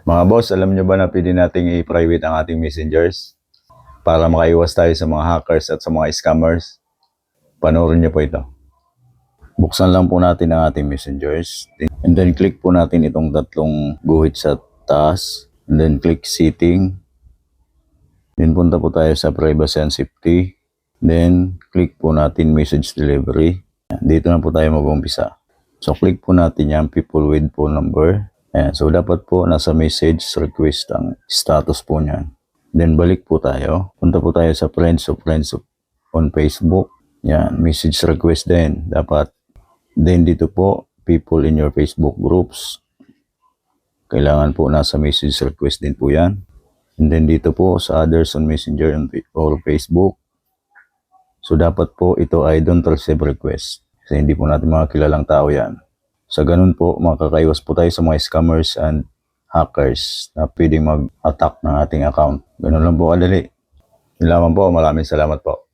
Mga boss, alam nyo ba na pwede nating i-private ang ating messengers para makaiwas tayo sa mga hackers at sa mga scammers? Panoorin nyo po ito. Buksan lang po natin ang ating messengers. And then click po natin itong tatlong guhit sa taas. And then click setting. Then punta po tayo sa privacy and safety. Then click po natin message delivery. Dito na po tayo mag-umpisa. So click po natin yan, people with phone number. Ayan, so dapat po nasa message request ang status po niyan. Then balik po tayo. Punta po tayo sa friends on Facebook. Yan, message request din. Dapat. Then dito po, people in your Facebook groups. Kailangan po nasa message request din po yan. And then dito po sa others on Messenger or Facebook. So dapat po ito ay don't receive request. Kasi hindi po natin mga kilalang tao yan. Sa ganun po, makakaiwas po tayo sa mga scammers and hackers na pwedeng mag-attack ng ating account. Ganun lang po kadali. Yun lamang po. Maraming salamat po.